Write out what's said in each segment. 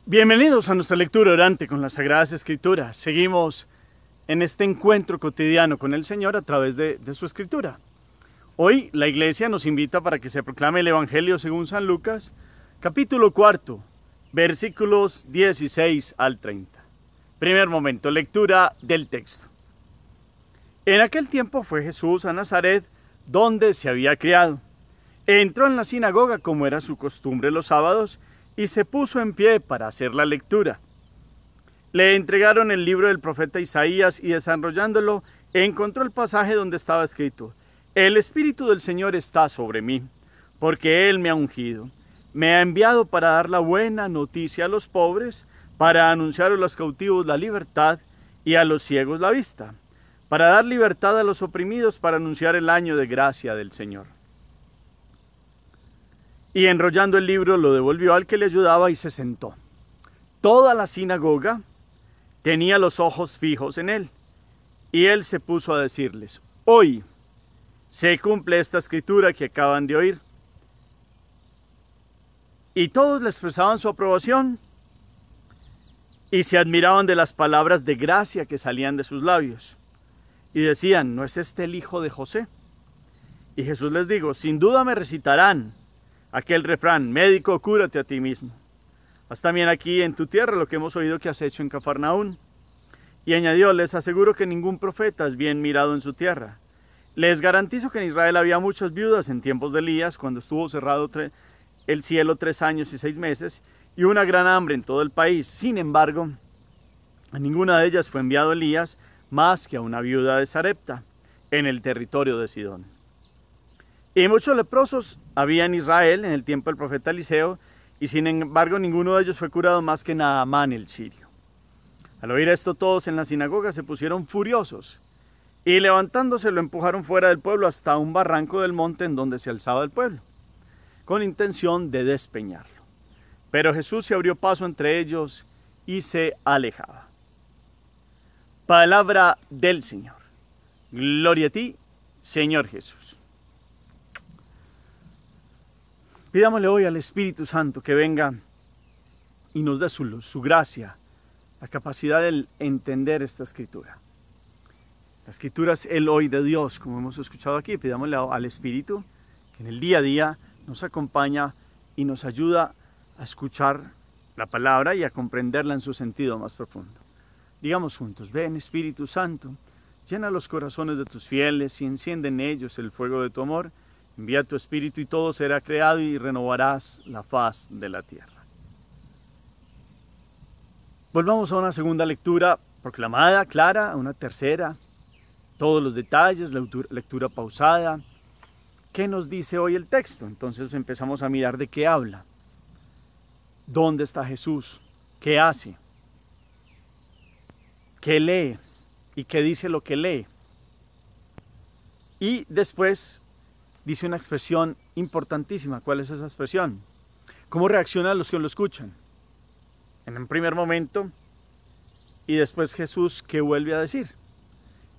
Bienvenidos a nuestra lectura orante con las Sagradas Escrituras. Seguimos en este encuentro cotidiano con el Señor a través de su Escritura. Hoy la Iglesia nos invita para que se proclame el Evangelio según San Lucas, capítulo 4, versículos 16 al 30. Primer momento, lectura del texto. En aquel tiempo fue Jesús a Nazaret, donde se había criado. Entró en la sinagoga como era su costumbre los sábados, y se puso en pie para hacer la lectura. Le entregaron el libro del profeta Isaías y desarrollándolo, encontró el pasaje donde estaba escrito: El Espíritu del Señor está sobre mí, porque Él me ha ungido. Me ha enviado para dar la buena noticia a los pobres, para anunciar a los cautivos la libertad y a los ciegos la vista, para dar libertad a los oprimidos, para anunciar el año de gracia del Señor. Y enrollando el libro lo devolvió al que le ayudaba y se sentó. Toda la sinagoga tenía los ojos fijos en él. Y él se puso a decirles: Hoy se cumple esta escritura que acaban de oír. Y todos le expresaban su aprobación y se admiraban de las palabras de gracia que salían de sus labios. Y decían: ¿No es este el hijo de José? Y Jesús les dijo: Sin duda me recitarán aquel refrán: médico, cúrate a ti mismo. Haz también aquí en tu tierra lo que hemos oído que has hecho en Cafarnaún. Y añadió: les aseguro que ningún profeta es bien mirado en su tierra. Les garantizo que en Israel había muchas viudas en tiempos de Elías, cuando estuvo cerrado el cielo 3 años y 6 meses, y una gran hambre en todo el país. Sin embargo, a ninguna de ellas fue enviado Elías, más que a una viuda de Sarepta, en el territorio de Sidón. Y muchos leprosos había en Israel en el tiempo del profeta Eliseo, y sin embargo ninguno de ellos fue curado más que Naamán el sirio. Al oír esto, todos en la sinagoga se pusieron furiosos, y levantándose lo empujaron fuera del pueblo hasta un barranco del monte en donde se alzaba el pueblo, con intención de despeñarlo. Pero Jesús se abrió paso entre ellos y se alejaba. Palabra del Señor. Gloria a ti, Señor Jesús. Pidámosle hoy al Espíritu Santo que venga y nos dé su luz, su gracia, la capacidad de entender esta Escritura. La Escritura es el hoy de Dios, como hemos escuchado aquí. Pidámosle al Espíritu que en el día a día nos acompaña y nos ayuda a escuchar la palabra y a comprenderla en su sentido más profundo. Digamos juntos: ven, Espíritu Santo, llena los corazones de tus fieles y enciende en ellos el fuego de tu amor. Envía tu Espíritu y todo será creado y renovarás la faz de la tierra. Volvamos a una segunda lectura proclamada, clara, a una tercera. Todos los detalles, lectura pausada. ¿Qué nos dice hoy el texto? Entonces empezamos a mirar de qué habla. ¿Dónde está Jesús? ¿Qué hace? ¿Qué lee? ¿Y qué dice lo que lee? Y después dice una expresión importantísima. ¿Cuál es esa expresión? ¿Cómo reaccionan los que lo escuchan? En un primer momento, y después Jesús, ¿qué vuelve a decir?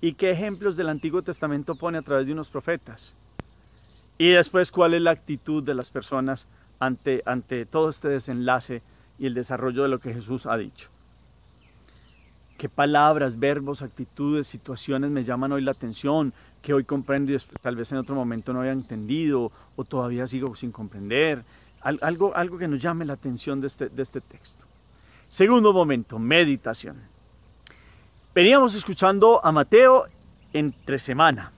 ¿Y qué ejemplos del Antiguo Testamento pone a través de unos profetas? Y después, ¿cuál es la actitud de las personas ante todo este desenlace y el desarrollo de lo que Jesús ha dicho? ¿Qué palabras, verbos, actitudes, situaciones me llaman hoy la atención, que hoy comprendo y tal vez en otro momento no había entendido o todavía sigo sin comprender? Algo que nos llame la atención de este texto. Segundo momento, meditación. Veníamos escuchando a Mateo entre semana.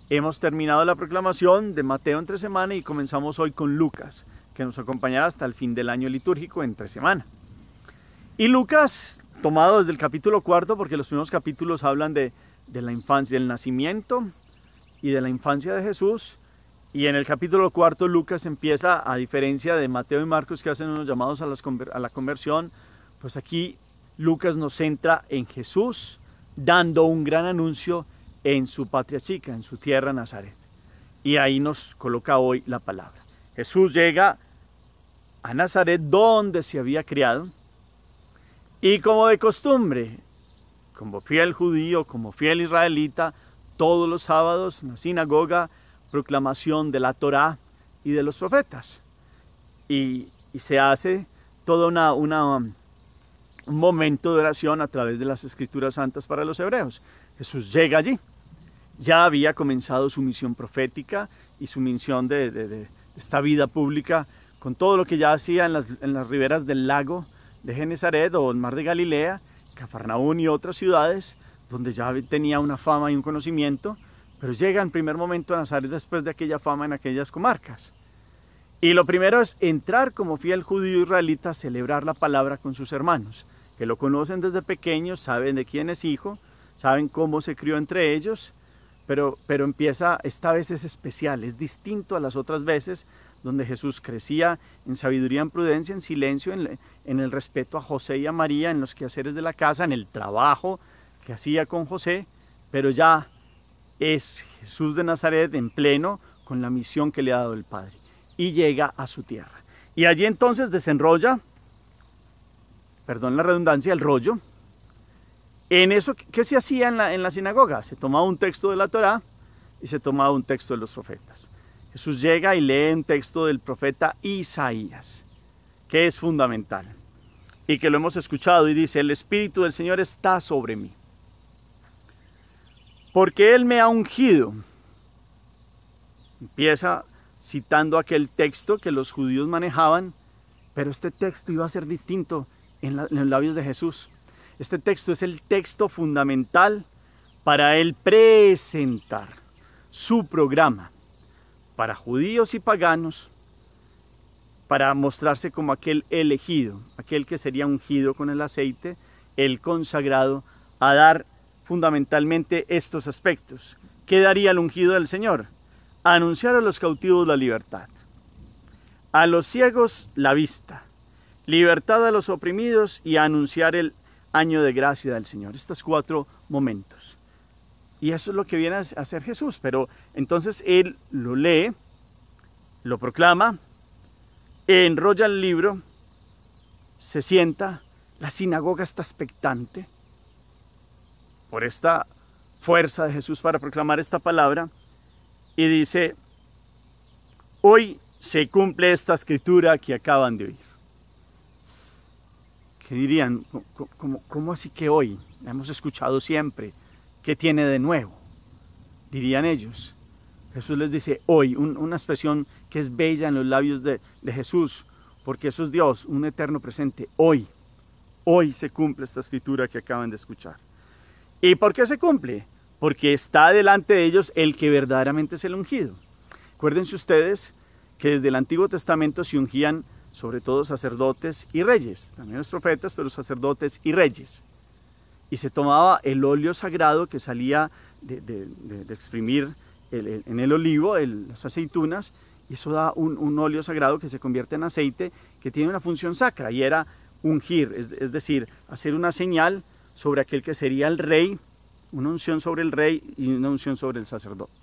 Hemos terminado la proclamación de Mateo entre semana y comenzamos hoy con Lucas, que nos acompañará hasta el fin del año litúrgico entre semana. Y Lucas, tomado desde el capítulo 4, porque los primeros capítulos hablan de la infancia, del nacimiento y de la infancia de Jesús. Y en el capítulo 4 Lucas empieza, a diferencia de Mateo y Marcos, que hacen unos llamados a la conversión, pues aquí Lucas nos centra en Jesús dando un gran anuncio en su patria chica, en su tierra Nazaret. Y ahí nos coloca hoy la palabra. Jesús llega a Nazaret, donde se había criado, y como de costumbre, como fiel judío, como fiel israelita, todos los sábados en la sinagoga, proclamación de la Torá y de los profetas. Y se hace todo un momento de oración a través de las Escrituras Santas para los hebreos. Jesús llega allí. Ya había comenzado su misión profética y su misión de esta vida pública con todo lo que ya hacía en las riberas del lago de Genesaret o el mar de Galilea, Cafarnaún y otras ciudades donde ya tenía una fama y un conocimiento, pero llega en primer momento a Nazaret después de aquella fama en aquellas comarcas. Y lo primero es entrar como fiel judío israelita a celebrar la palabra con sus hermanos, que lo conocen desde pequeños, saben de quién es hijo, saben cómo se crió entre ellos, pero empieza, esta vez es especial, es distinto a las otras veces donde Jesús crecía en sabiduría, en prudencia, en silencio, en el respeto a José y a María, en los quehaceres de la casa, en el trabajo que hacía con José, pero ya es Jesús de Nazaret en pleno con la misión que le ha dado el Padre y llega a su tierra. Y allí entonces desenrolla, perdón la redundancia, el rollo. En eso, ¿qué se hacía en la sinagoga? Se tomaba un texto de la Torá y se tomaba un texto de los profetas. Jesús llega y lee un texto del profeta Isaías, que es fundamental y que lo hemos escuchado, y dice: el Espíritu del Señor está sobre mí, porque Él me ha ungido. Empieza citando aquel texto que los judíos manejaban, pero este texto iba a ser distinto en los labios de Jesús. Este texto es el texto fundamental para Él presentar su programa para judíos y paganos, para mostrarse como aquel elegido, aquel que sería ungido con el aceite, el consagrado, a dar fundamentalmente estos aspectos. ¿Qué daría el ungido del Señor? A anunciar a los cautivos la libertad, a los ciegos la vista, libertad a los oprimidos y a anunciar el año de gracia del Señor. Estos 4 momentos. Y eso es lo que viene a hacer Jesús. Pero entonces Él lo lee, lo proclama, enrolla el libro, se sienta, la sinagoga está expectante por esta fuerza de Jesús para proclamar esta palabra, y dice: hoy se cumple esta escritura que acaban de oír. ¿Qué dirían? ¿Cómo así que hoy? La hemos escuchado siempre. ¿Qué tiene de nuevo? Dirían ellos. Jesús les dice hoy, una expresión que es bella en los labios de Jesús, porque eso es Dios, un eterno presente. Hoy se cumple esta escritura que acaban de escuchar. ¿Y por qué se cumple? Porque está delante de ellos el que verdaderamente es el ungido. Acuérdense ustedes que desde el Antiguo Testamento se ungían sobre todo sacerdotes y reyes, también los profetas, pero sacerdotes y reyes. Y se tomaba el óleo sagrado que salía de exprimir en el olivo, las aceitunas, y eso da un óleo sagrado que se convierte en aceite, que tiene una función sacra, y era ungir, es decir, hacer una señal sobre aquel que sería el rey, una unción sobre el rey y una unción sobre el sacerdote.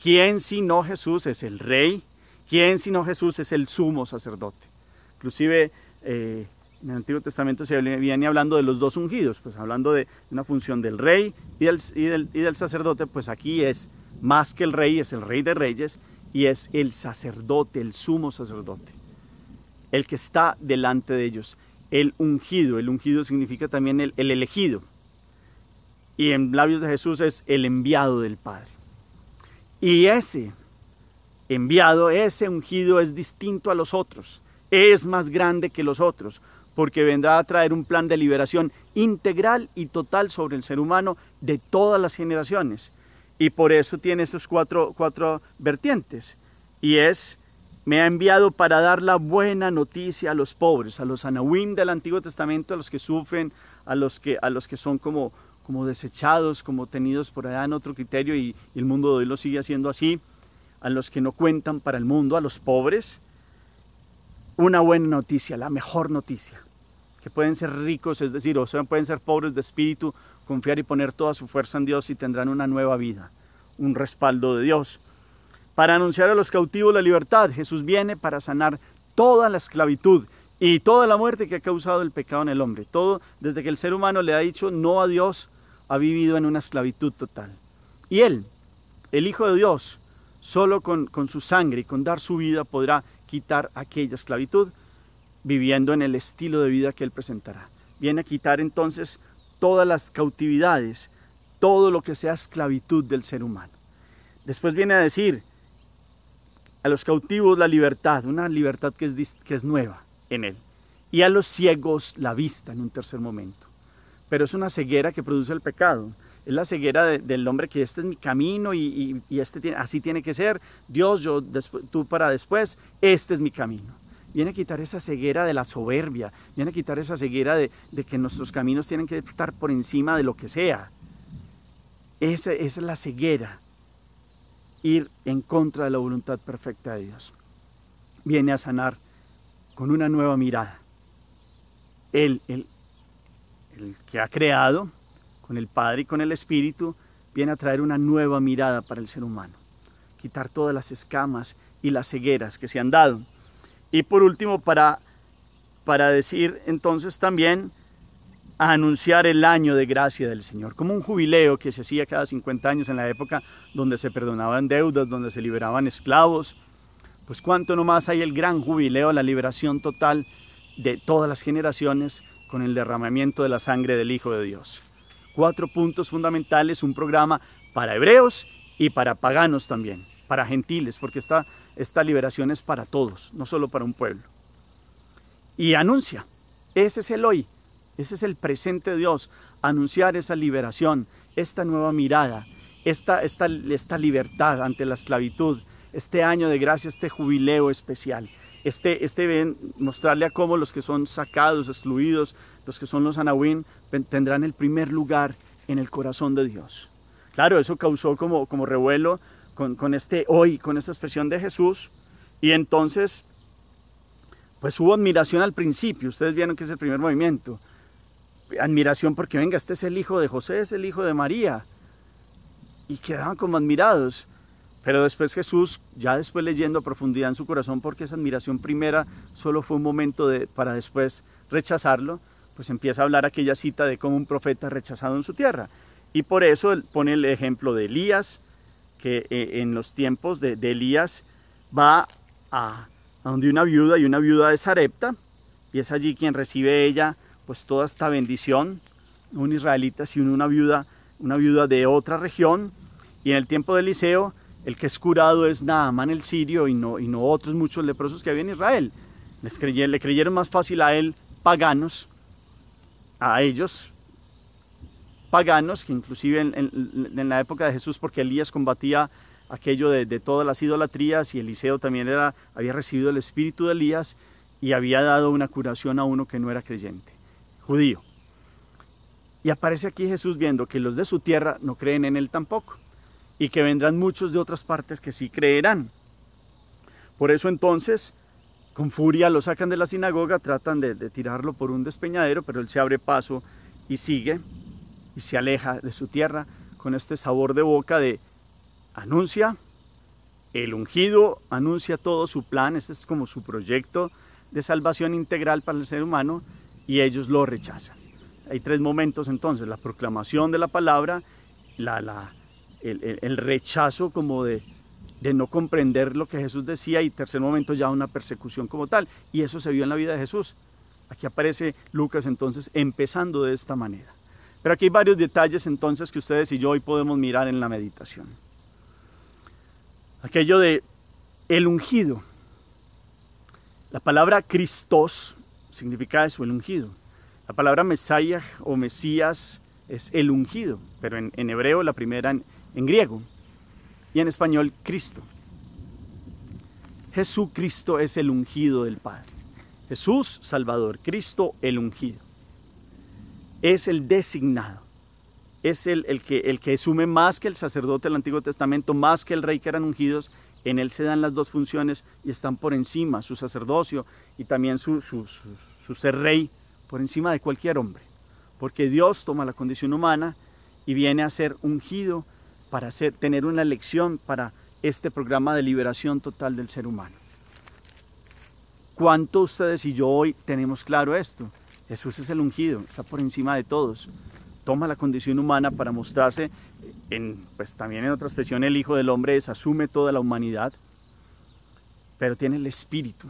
¿Quién sino Jesús es el rey? ¿Quién sino Jesús es el sumo sacerdote? Inclusive en el Antiguo Testamento se viene hablando de los dos ungidos, pues hablando de una función del rey y del sacerdote, pues aquí es más que el rey, es el rey de reyes y es el sacerdote, el sumo sacerdote, el que está delante de ellos, el ungido. El ungido significa también el elegido, y en labios de Jesús es el enviado del Padre. Y ese enviado, ese ungido es distinto a los otros, es más grande que los otros, porque vendrá a traer un plan de liberación integral y total sobre el ser humano de todas las generaciones. Y por eso tiene esos cuatro vertientes. Y es: me ha enviado para dar la buena noticia a los pobres, a los anahuim del Antiguo Testamento, a los que sufren, a los que son como desechados, como tenidos por allá en otro criterio, y el mundo de hoy lo sigue haciendo así, a los que no cuentan para el mundo, a los pobres. Una buena noticia, la mejor noticia, que pueden ser ricos, es decir, o sea, pueden ser pobres de espíritu, confiar y poner toda su fuerza en Dios y tendrán una nueva vida, un respaldo de Dios. Para anunciar a los cautivos la libertad, Jesús viene para sanar toda la esclavitud y toda la muerte que ha causado el pecado en el hombre. Todo, desde que el ser humano le ha dicho no a Dios, ha vivido en una esclavitud total. Y Él, el Hijo de Dios, solo con su sangre y con dar su vida podrá quitar aquella esclavitud viviendo en el estilo de vida que Él presentará. Viene a quitar entonces todas las cautividades, todo lo que sea esclavitud del ser humano. Después viene a decir a los cautivos la libertad, una libertad que es nueva en Él. Y a los ciegos la vista en un tercer momento. Pero es una ceguera que produce el pecado. Es la ceguera del hombre que este es mi camino y así tiene que ser. Dios, tú para después, este es mi camino. Viene a quitar esa ceguera de la soberbia, viene a quitar esa ceguera de que nuestros caminos tienen que estar por encima de lo que sea. Esa es la ceguera, ir en contra de la voluntad perfecta de Dios. Viene a sanar con una nueva mirada. El que ha creado, con el Padre y con el Espíritu, viene a traer una nueva mirada para el ser humano. Quitar todas las escamas y las cegueras que se han dado. Y por último, para decir entonces también, a anunciar el año de gracia del Señor, como un jubileo que se hacía cada 50 años en la época donde se perdonaban deudas, donde se liberaban esclavos. Pues cuánto nomás hay el gran jubileo, la liberación total de todas las generaciones con el derramamiento de la sangre del Hijo de Dios. 4 puntos fundamentales, un programa para hebreos y para paganos también, para gentiles, porque esta liberación es para todos, no solo para un pueblo. Y anuncia, ese es el hoy, ese es el presente de Dios, anunciar esa liberación, esta nueva mirada, esta libertad ante la esclavitud, este año de gracia, este jubileo especial, mostrarle a cómo los que son sacados, excluidos, los que son los anahuín, tendrán el primer lugar en el corazón de Dios. Claro, eso causó como revuelo con este hoy, con esta expresión de Jesús, y entonces pues hubo admiración al principio. Ustedes vieron que es el primer movimiento, admiración porque venga, este es el hijo de José, es el hijo de María, y quedaban como admirados. Pero después Jesús, ya después leyendo a profundidad en su corazón, porque esa admiración primera solo fue un momento para después rechazarlo, pues empieza a hablar aquella cita de cómo un profeta rechazado en su tierra. Y por eso él pone el ejemplo de Elías, que en los tiempos de Elías va a donde una viuda, y una viuda de Sarepta, y es allí quien recibe ella pues toda esta bendición, no un israelita, sino una viuda de otra región. Y en el tiempo de Eliseo, el que es curado es Naamán el sirio, y no otros muchos leprosos que había en Israel. Le creyeron más fácil a él paganos, a ellos paganos, que inclusive en la época de Jesús, porque Elías combatía aquello de todas las idolatrías, y Eliseo también había recibido el espíritu de Elías y había dado una curación a uno que no era creyente, judío. Y aparece aquí Jesús viendo que los de su tierra no creen en él tampoco, y que vendrán muchos de otras partes que sí creerán. Por eso entonces, con furia lo sacan de la sinagoga, tratan de tirarlo por un despeñadero, pero él se abre paso y sigue, y se aleja de su tierra con este sabor de boca de anuncia, el ungido anuncia todo su plan, este es como su proyecto de salvación integral para el ser humano, y ellos lo rechazan. Hay 3 momentos entonces: la proclamación de la palabra, el rechazo como de no comprender lo que Jesús decía, y tercer momento ya una persecución como tal, y eso se vio en la vida de Jesús. Aquí aparece Lucas entonces empezando de esta manera. Pero aquí hay varios detalles entonces que ustedes y yo hoy podemos mirar en la meditación. Aquello de el ungido. La palabra Christos significa eso, el ungido. La palabra Mesías o Mesías es el ungido, pero en hebreo la primera en griego, y en español Cristo. Jesucristo es el ungido del Padre. Jesús, Salvador; Cristo, el ungido. Es el designado. Es el que asume más que el sacerdote del Antiguo Testamento, más que el rey que eran ungidos. En él se dan las 2 funciones y están por encima, su sacerdocio y también su ser rey, por encima de cualquier hombre. Porque Dios toma la condición humana y viene a ser ungido para tener una elección para este programa de liberación total del ser humano. ¿Cuánto ustedes y yo hoy tenemos claro esto? Jesús es el ungido, está por encima de todos. Toma la condición humana para mostrarse, pues también en otra expresión, el Hijo del Hombre asume toda la humanidad, pero tiene el Espíritu.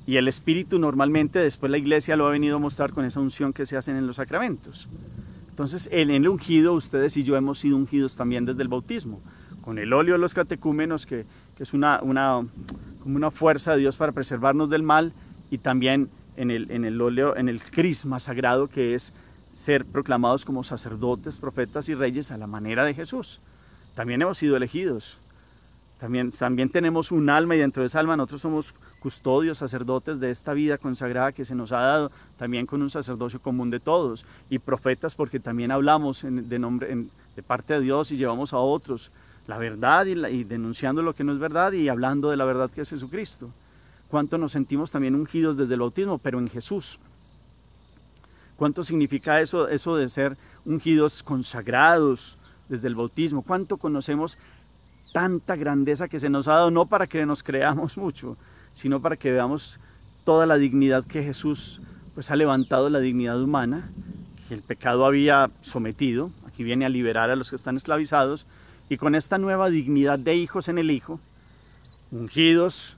Y el Espíritu normalmente después la Iglesia lo ha venido a mostrar con esa unción que se hacen en los sacramentos. Entonces en el ungido, ustedes y yo hemos sido ungidos también desde el bautismo, con el óleo de los catecúmenos, que es como una fuerza de Dios para preservarnos del mal, y también en el óleo, en el crisma sagrado, que es ser proclamados como sacerdotes, profetas y reyes a la manera de Jesús. También hemos sido elegidos. También tenemos un alma, y dentro de esa alma nosotros somos custodios, sacerdotes de esta vida consagrada que se nos ha dado, también con un sacerdocio común de todos, y profetas porque también hablamos de parte de Dios y llevamos a otros la verdad y denunciando lo que no es verdad y hablando de la verdad que es Jesucristo. ¿Cuánto nos sentimos también ungidos desde el bautismo, pero en Jesús? ¿Cuánto significa eso de ser ungidos, consagrados desde el bautismo? ¿Cuánto conocemos tanta grandeza que se nos ha dado, no para que nos creamos mucho, sino para que veamos toda la dignidad que Jesús pues ha levantado, la dignidad humana, que el pecado había sometido? Aquí viene a liberar a los que están esclavizados, y con esta nueva dignidad de hijos en el Hijo, ungidos,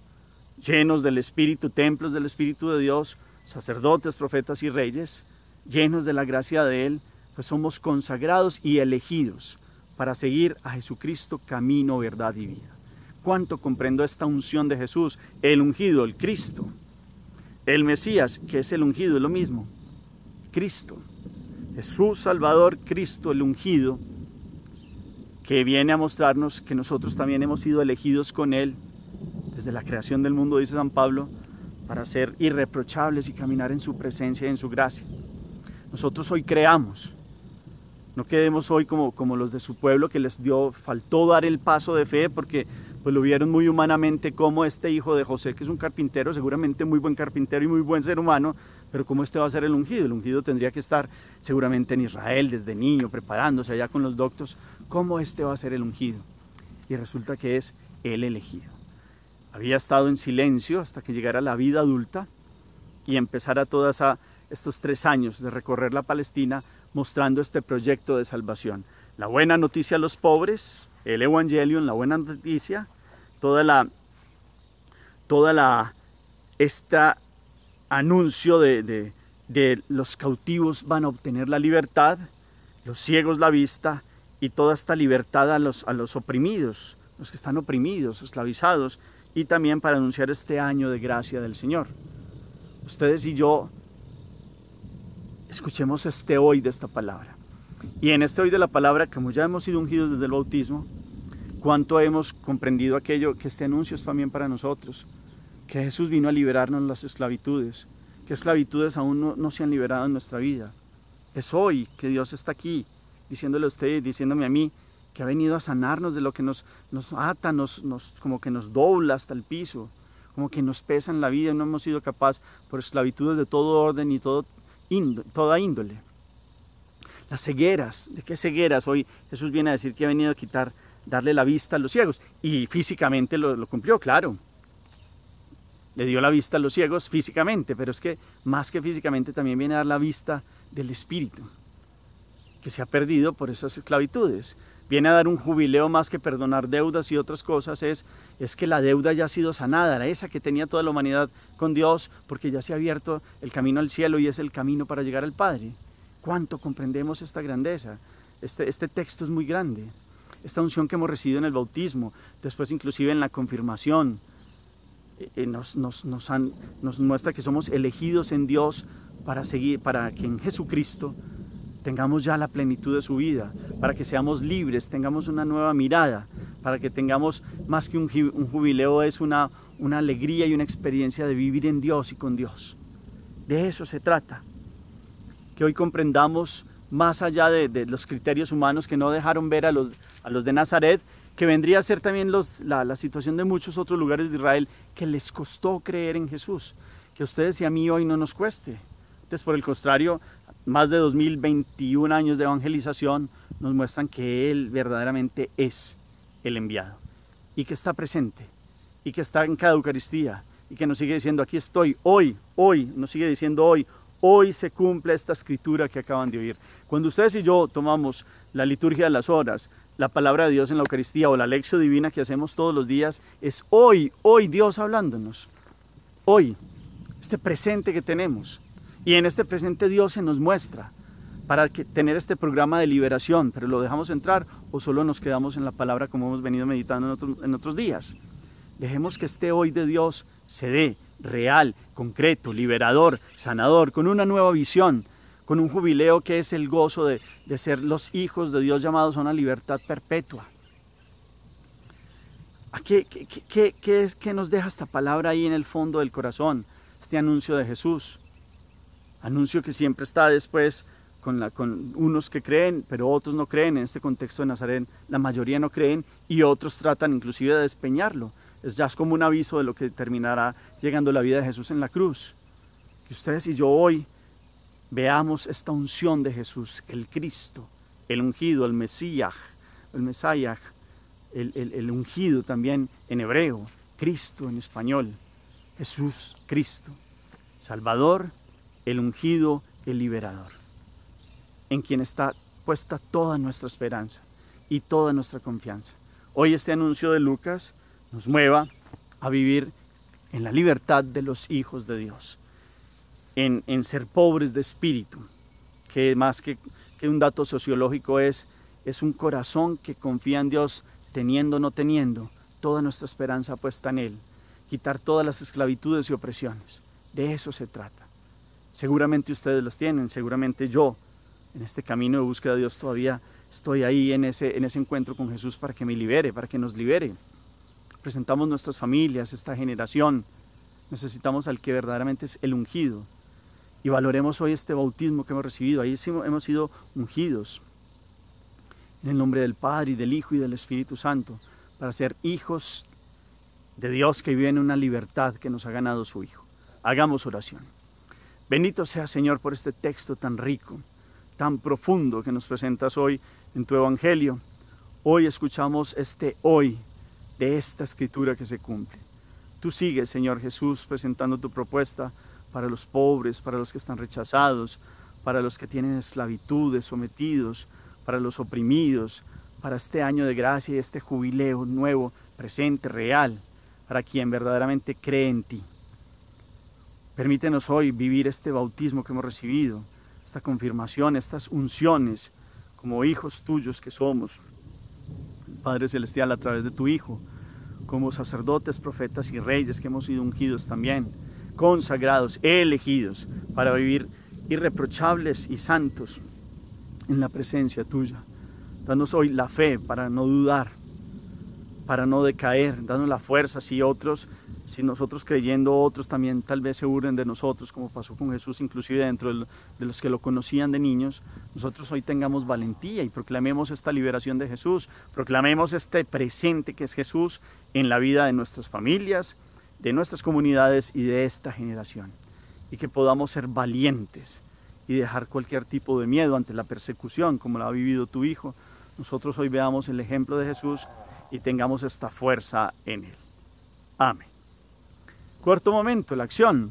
llenos del Espíritu, templos del Espíritu de Dios, sacerdotes, profetas y reyes, llenos de la gracia de Él, pues somos consagrados y elegidos para seguir a Jesucristo, camino, verdad y vida. ¿Cuánto comprendo esta unción de Jesús? El ungido, el Cristo. El Mesías, que es el ungido, es lo mismo. Cristo. Jesús Salvador, Cristo el ungido, que viene a mostrarnos que nosotros también hemos sido elegidos con Él desde la creación del mundo, dice San Pablo, para ser irreprochables y caminar en su presencia y en su gracia. Nosotros hoy creamos. No quedemos hoy como los de su pueblo, que faltó dar el paso de fe porque pues lo vieron muy humanamente, como este hijo de José, que es un carpintero, seguramente muy buen carpintero y muy buen ser humano, pero ¿cómo este va a ser el ungido? El ungido tendría que estar seguramente en Israel desde niño, preparándose allá con los doctos. ¿Cómo este va a ser el ungido? Y resulta que es el elegido. Había estado en silencio hasta que llegara la vida adulta y empezara estos 3 años de recorrer la Palestina mostrando este proyecto de salvación. La buena noticia a los pobres, el Evangelion, la buena noticia, esta anuncio de los cautivos van a obtener la libertad, los ciegos la vista, y toda esta libertad a los oprimidos, los que están oprimidos, esclavizados, y también para anunciar este año de gracia del Señor. Ustedes y yo escuchemos este hoy de esta palabra. Y en este hoy de la palabra, como ya hemos sido ungidos desde el bautismo, cuánto hemos comprendido aquello, que este anuncio es también para nosotros, que Jesús vino a liberarnos de las esclavitudes, que esclavitudes aún no se han liberado en nuestra vida. Es hoy que Dios está aquí, diciéndole a usted y diciéndome a mí, que ha venido a sanarnos de lo que nos ata, como que nos dobla hasta el piso, como que nos pesa en la vida y no hemos sido capaces por esclavitudes de todo orden y toda índole. Las cegueras, ¿de qué cegueras? Hoy Jesús viene a decir que ha venido a darle la vista a los ciegos, y físicamente lo cumplió, claro. Le dio la vista a los ciegos físicamente, pero es que más que físicamente también viene a dar la vista del espíritu, que se ha perdido por esas esclavitudes. Viene a dar un jubileo más que perdonar deudas y otras cosas, es que la deuda ya ha sido sanada, era esa que tenía toda la humanidad con Dios, porque ya se ha abierto el camino al cielo y es el camino para llegar al Padre. ¿Cuánto comprendemos esta grandeza? Este texto es muy grande. Esta unción que hemos recibido en el bautismo, después inclusive en la confirmación, nos muestra que somos elegidos en Dios para que en Jesucristo tengamos ya la plenitud de su vida, para que seamos libres, tengamos una nueva mirada, para que tengamos más que un jubileo, es una alegría y una experiencia de vivir en Dios y con Dios. De eso se trata. Que hoy comprendamos más allá de los criterios humanos que no dejaron ver a los de Nazaret, que vendría a ser también la situación de muchos otros lugares de Israel, que les costó creer en Jesús, que a ustedes y a mí hoy no nos cueste. Entonces, por el contrario, más de 2021 años de evangelización nos muestran que Él verdaderamente es el enviado, y que está presente, y que está en cada Eucaristía, y que nos sigue diciendo, aquí estoy, hoy, nos sigue diciendo hoy se cumple esta escritura que acaban de oír. Cuando ustedes y yo tomamos la liturgia de las horas, la palabra de Dios en la Eucaristía o la lección divina que hacemos todos los días, es hoy Dios hablándonos. Hoy. este presente que tenemos. Y en este presente Dios se nos muestra para tener este programa de liberación, pero ¿lo dejamos entrar o solo nos quedamos en la palabra como hemos venido meditando en otros días? Dejemos que este hoy de Dios se dé real, concreto, liberador, sanador, con una nueva visión, con un jubileo que es el gozo de ser los hijos de Dios llamados a una libertad perpetua. ¿Qué nos deja esta palabra ahí en el fondo del corazón? Este anuncio de Jesús, anuncio que siempre está después con unos que creen, pero otros no creen. En este contexto de Nazaret la mayoría no creen y otros tratan inclusive de despeñarlo. Es como un aviso de lo que terminará llegando la vida de Jesús en la cruz. Que ustedes y yo hoy veamos esta unción de Jesús, el Cristo, el ungido, el Mesías, el ungido también en hebreo, Cristo en español, Jesús, Cristo, Salvador, el ungido, el liberador, en quien está puesta toda nuestra esperanza y toda nuestra confianza. Hoy este anuncio de Lucas nos mueva a vivir en la libertad de los hijos de Dios, en ser pobres de espíritu, que más que un dato sociológico es un corazón que confía en Dios, teniendo o no teniendo, toda nuestra esperanza puesta en Él, quitar todas las esclavitudes y opresiones. De eso se trata. Seguramente ustedes las tienen, seguramente yo, en este camino de búsqueda de Dios todavía estoy ahí en ese encuentro con Jesús para que me libere, para que nos libere. Presentamos nuestras familias, esta generación, necesitamos al que verdaderamente es el ungido. Y valoremos hoy este bautismo que hemos recibido. Ahí hemos sido ungidos en el nombre del Padre y del Hijo y del Espíritu Santo, para ser hijos de Dios que viven en una libertad que nos ha ganado su Hijo. Hagamos oración. Bendito sea, Señor, por este texto tan rico, tan profundo que nos presentas hoy en tu Evangelio. Hoy escuchamos este hoy de esta escritura que se cumple. Tú sigues, Señor Jesús, presentando tu propuesta para los pobres, para los que están rechazados, para los que tienen esclavitudes, sometidos, para los oprimidos, para este año de gracia y este jubileo nuevo, presente, real, para quien verdaderamente cree en ti. Permítenos hoy vivir este bautismo que hemos recibido, esta confirmación, estas unciones, como hijos tuyos que somos, Padre Celestial, a través de tu Hijo, como sacerdotes, profetas y reyes que hemos sido ungidos también, consagrados, elegidos, para vivir irreprochables y santos en la presencia tuya. Danos hoy la fe para no dudar, para no decaer. Danos la fuerza si nosotros creyendo, otros también tal vez se burlen de nosotros, como pasó con Jesús, inclusive dentro de los que lo conocían de niños. Nosotros hoy tengamos valentía y proclamemos esta liberación de Jesús, proclamemos este presente que es Jesús en la vida de nuestras familias, de nuestras comunidades y de esta generación. Y que podamos ser valientes y dejar cualquier tipo de miedo ante la persecución como la ha vivido tu Hijo. Nosotros hoy veamos el ejemplo de Jesús y tengamos esta fuerza en Él. Amén. Cuarto momento, la acción.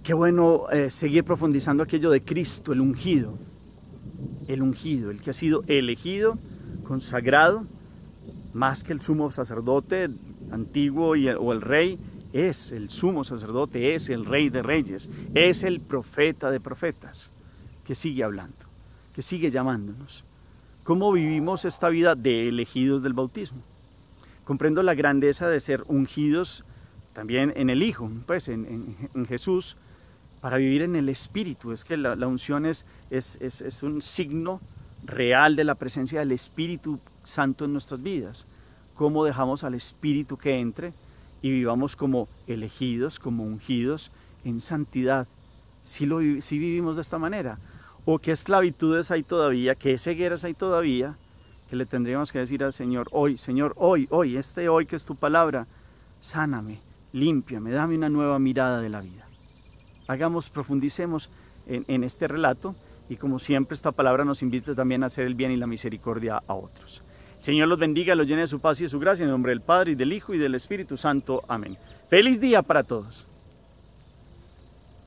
Qué bueno seguir profundizando aquello de Cristo, el ungido, el que ha sido elegido, consagrado, más que el sumo sacerdote antiguo o el rey. Es el sumo sacerdote, es el rey de reyes, es el profeta de profetas, que sigue hablando, que sigue llamándonos. ¿Cómo vivimos esta vida de elegidos del bautismo? Comprendo la grandeza de ser ungidos también en el Hijo, pues en Jesús, para vivir en el Espíritu. Es que la unción es un signo real de la presencia del Espíritu Santo en nuestras vidas. ¿Cómo dejamos al Espíritu que entre y vivamos como elegidos, como ungidos en santidad? Si vivimos de esta manera, o qué esclavitudes hay todavía, qué cegueras hay todavía, que le tendríamos que decir al Señor hoy, Señor, hoy, este hoy que es tu palabra, sáname, límpiame, dame una nueva mirada de la vida. Profundicemos en este relato, y como siempre esta palabra nos invita también a hacer el bien y la misericordia a otros. Señor los bendiga, los llene de su paz y de su gracia, en el nombre del Padre, y del Hijo, y del Espíritu Santo. Amén. ¡Feliz día para todos!